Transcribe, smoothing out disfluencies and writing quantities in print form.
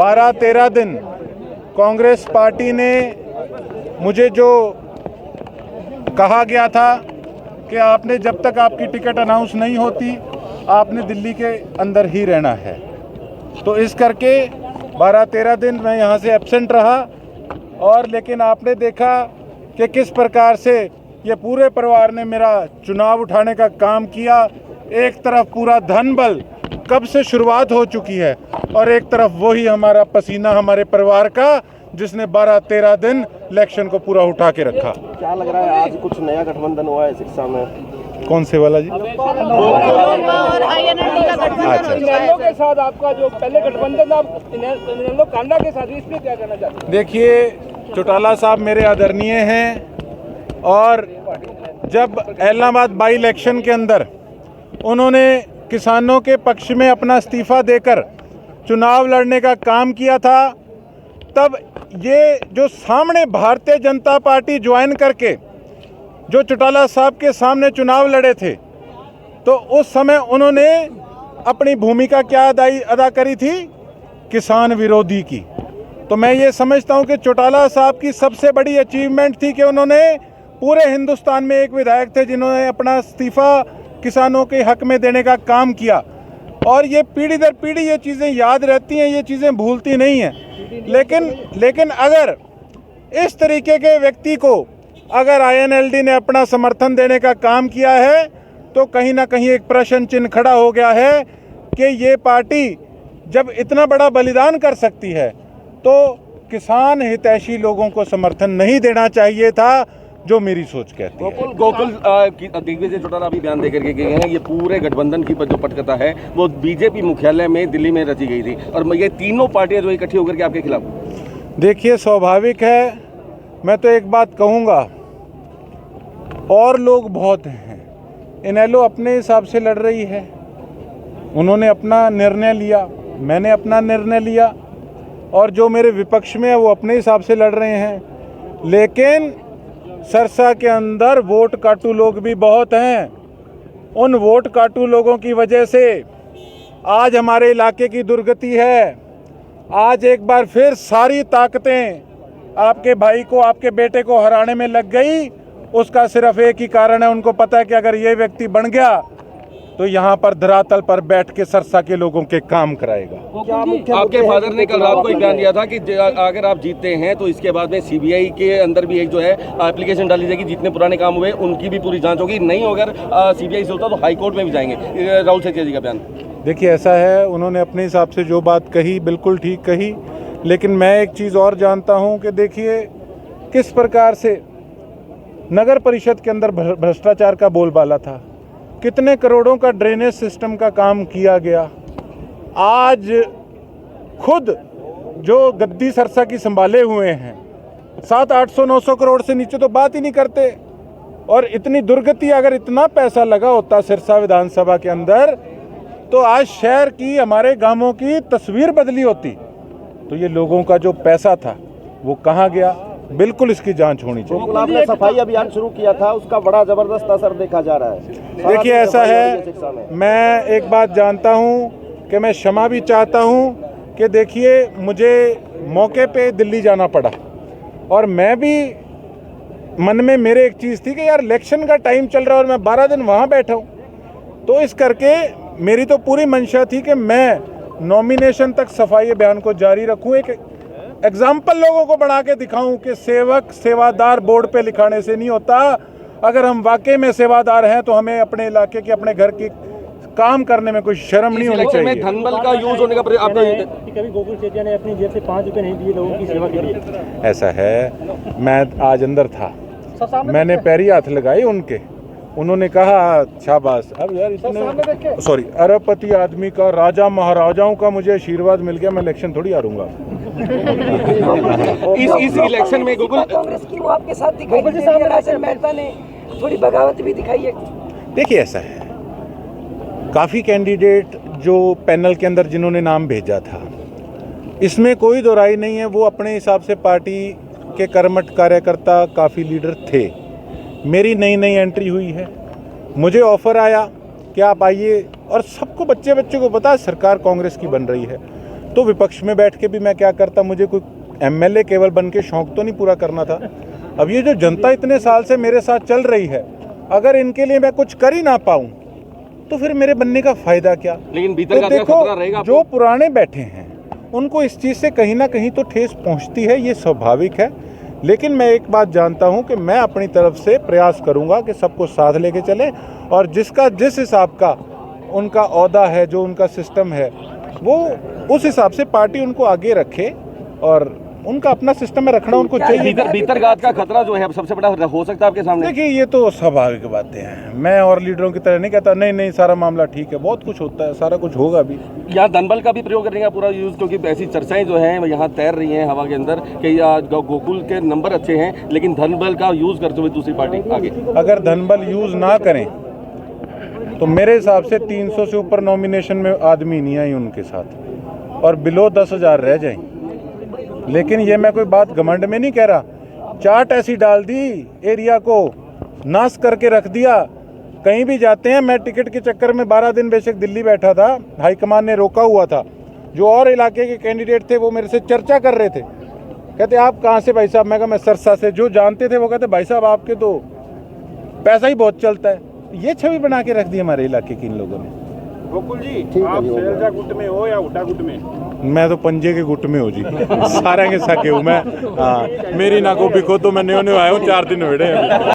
12-13 दिन कांग्रेस पार्टी ने मुझे जो कहा गया था कि आपने जब तक आपकी टिकट अनाउंस नहीं होती आपने दिल्ली के अंदर ही रहना है, तो इस करके 12-13 दिन मैं यहाँ से एब्सेंट रहा। और लेकिन आपने देखा कि किस प्रकार से ये पूरे परिवार ने मेरा चुनाव उठाने का काम किया। एक तरफ पूरा धन बल कब से शुरुआत हो चुकी है और एक तरफ वही हमारा पसीना हमारे परिवार का, जिसने 12-13 दिन इलेक्शन को पूरा उठा के रखा। क्या लग रहा है आज कुछ नया गठबंधन हुआ है शिक्षा में? कौन से वाला जी? अच्छा, के साथ आपका जो पहले गठबंधन था कांडा के साथ, इस पे क्या कहना चाहते हैं? देखिए, चौटाला साहब मेरे आदरणीय हैं और जब इलाहाबाद बाई इलेक्शन के अंदर उन्होंने किसानों के पक्ष में अपना इस्तीफा देकर चुनाव लड़ने का काम किया था, तब ये जो सामने भारतीय जनता पार्टी ज्वाइन करके जो चौटाला साहब के सामने चुनाव लड़े थे, तो उस समय उन्होंने अपनी भूमिका क्या अदा करी थी? किसान विरोधी की। तो मैं ये समझता हूं कि चौटाला साहब की सबसे बड़ी अचीवमेंट थी कि उन्होंने पूरे हिंदुस्तान में एक विधायक थे जिन्होंने अपना इस्तीफा किसानों के हक में देने का काम किया। और ये पीढ़ी दर पीढ़ी ये चीज़ें याद रहती हैं, ये चीज़ें भूलती नहीं हैं। लेकिन अगर इस तरीके के व्यक्ति को अगर INLD ने अपना समर्थन देने का काम किया है तो कहीं ना कहीं एक प्रश्न चिन्ह खड़ा हो गया है कि ये पार्टी जब इतना बड़ा बलिदान कर सकती है तो किसान हितैषी लोगों को समर्थन नहीं देना चाहिए था, जो मेरी सोच कहती है। गोकुल दिग्विजय चौटाला अभी बयान देकर के गए हैं, ये पूरे गठबंधन की जो पटकथा है वो बीजेपी मुख्यालय में दिल्ली में रची गई थी और ये तीनों पार्टियां जो इकट्ठी होकर के आपके खिलाफ। देखिए, स्वाभाविक है, मैं तो एक बात कहूँगा, और लोग बहुत हैं, इनेलो अपने हिसाब से लड़ रही है, उन्होंने अपना निर्णय लिया, मैंने अपना निर्णय लिया, और जो मेरे विपक्ष में है वो अपने हिसाब से लड़ रहे हैं। लेकिन सरसा के अंदर वोट काटू लोग भी बहुत हैं। उन वोट काटू लोगों की वजह से आज हमारे इलाके की दुर्गति है। आज एक बार फिर सारी ताकतें आपके भाई को, आपके बेटे को हराने में लग गई। उसका सिर्फ एक ही कारण है, उनको पता है कि अगर ये व्यक्ति बन गया तो यहाँ पर धरातल पर बैठ के सरसा के लोगों के काम कराएगा। आपके फादर ने कल रात को एक बयान दिया था कि अगर आप जीतते हैं तो इसके बाद में CBI के अंदर भी एक जो है एप्लीकेशन डाली जाएगी, जितने पुराने काम हुए उनकी भी पूरी जांच होगी, नहीं अगर CBI से होता तो हाई कोर्ट में भी जाएंगे। राहुल सैकिया जी का बयान। देखिए, ऐसा है, उन्होंने अपने हिसाब से जो बात कही बिल्कुल ठीक कही, लेकिन मैं एक चीज़ और जानता हूँ कि देखिए किस प्रकार से नगर परिषद के अंदर भ्रष्टाचार का बोलबाला था, कितने करोड़ों का ड्रेनेज सिस्टम का काम किया गया। आज खुद जो गद्दी सरसा की संभाले हुए हैं 700-800-900 करोड़ से नीचे तो बात ही नहीं करते। और इतनी दुर्गति, अगर इतना पैसा लगा होता सिरसा विधानसभा के अंदर तो आज शहर की, हमारे गांवों की तस्वीर बदली होती। तो ये लोगों का जो पैसा था वो कहाँ गया, बिल्कुल इसकी जांच होनी चाहिए। आपने सफाई अभियान शुरू किया था, उसका बड़ा जबरदस्त असर देखा जा रहा है। देखिए, ऐसा है, मैं एक बात जानता हूं कि मैं क्षमा भी चाहता हूं कि देखिए मुझे मौके पे दिल्ली जाना पड़ा और मैं भी मन में मेरे एक चीज़ थी कि यार इलेक्शन का टाइम चल रहा है और मैं 12 दिन वहाँ बैठा हूँ, तो इस करके मेरी तो पूरी मंशा थी कि मैं नॉमिनेशन तक सफाई अभियान को जारी रखूँ, एक एग्जाम्पल लोगों को बना के दिखाऊं कि सेवक सेवादार बोर्ड पे लिखाने से नहीं होता। अगर हम वाकई में सेवादार हैं तो हमें अपने इलाके के, अपने घर की काम करने में कोई शर्म नहीं होनी चाहिए। धनबल का यूज होने का कभी गोकुल सेठिया ने अपनी जेब से 5 रुपए नहीं दिए लोगों की सेवा के लिए? ऐसा है, मैं आज अंदर था, मैंने पैरी हाथ लगाए उनके, उन्होंने कहा शाबाश। अब यार इतने सॉरी, अरबपति आदमी का, राजा महाराजाओं का मुझे आशीर्वाद मिल गया, मैं इलेक्शन थोड़ी हारूंगा। इस इलेक्शन में गोकुल कांग्रेस की वो आपके साथ दिखाई दे रही है, राजन मेहता ने थोड़ी बगावत भी दिखाई है। देखिए, ऐसा है, काफ़ी कैंडिडेट जो पैनल के अंदर जिन्होंने नाम भेजा था, इसमें कोई दोराई नहीं है, वो अपने हिसाब से पार्टी के कर्मठ कार्यकर्ता काफ़ी लीडर थे। मेरी नई एंट्री हुई है, मुझे ऑफ़र आया कि आप आइए, और सबको बच्चे को पता है सरकार कांग्रेस की बन रही है, तो विपक्ष में बैठ के भी मैं क्या करता, मुझे कोई एमएलए केवल बन के शौक तो नहीं पूरा करना था। अब ये जो जनता इतने साल से मेरे साथ चल रही है, अगर इनके लिए मैं कुछ कर ही ना पाऊँ तो फिर मेरे बनने का फायदा क्या। लेकिन भीतर तो का देखो, खतरा रहेगा जो पुराने बैठे हैं उनको इस चीज़ से कहीं ना कहीं तो ठेस पहुंचती है, ये स्वाभाविक है। लेकिन मैं एक बात जानता हूं कि मैं अपनी तरफ से प्रयास करूंगा कि सबको साथ लेके चले, और जिसका जिस हिसाब का उनका ओहदा है, जो उनका सिस्टम है, वो उस हिसाब से पार्टी उनको आगे रखे, और उनका अपना सिस्टम में रखना उनको चाहिए। भीतरघात का खतरा जो है अब सबसे बड़ा हो सकता है आपके सामने। देखिए, ये तो स्वाभाविक बातें हैं। मैं और लीडरों की तरह नहीं कहता नहीं नहीं सारा मामला ठीक है, बहुत कुछ होता है, सारा कुछ होगा भी। यहाँ धनबल का भी प्रयोग करने का पूरा यूज, क्योंकि ऐसी चर्चाएं जो हैं यहाँ तैर रही हैं हवा के अंदर कि गोकुल के नंबर अच्छे हैं लेकिन धनबल का यूज करते हुए दूसरी पार्टी आगे। अगर धनबल यूज ना करें तो मेरे हिसाब से 300 से ऊपर नॉमिनेशन में आदमी नहीं आई उनके साथ, और बिलो 10,000 रह जाए। लेकिन ये मैं कोई बात घमंड में नहीं कह रहा। चाट ऐसी डाल दी, एरिया को नाश करके रख दिया। कहीं भी जाते हैं, मैं टिकट के चक्कर में 12 दिन बेशक दिल्ली बैठा था, हाईकमान ने रोका हुआ था। जो और इलाके के कैंडिडेट थे वो मेरे से चर्चा कर रहे थे, कहते आप कहाँ से भाई साहब। मैं कहा मैं सरसा से। जो जानते थे वो कहते भाई साहब आपके तो पैसा ही बहुत चलता है। ये छवि बना के रख दी हमारे इलाके की इन लोगों ने। गोकुल जी, आप शैलजा गुट में हो या हुड्डा गुट में? मैं तो पंजे के गुट में हूँ जी, सारे के सके हूँ मैं। हाँ, मेरी ना को बिको तो मैं न्यो न्यो आया हूँ, 4 दिन हुए।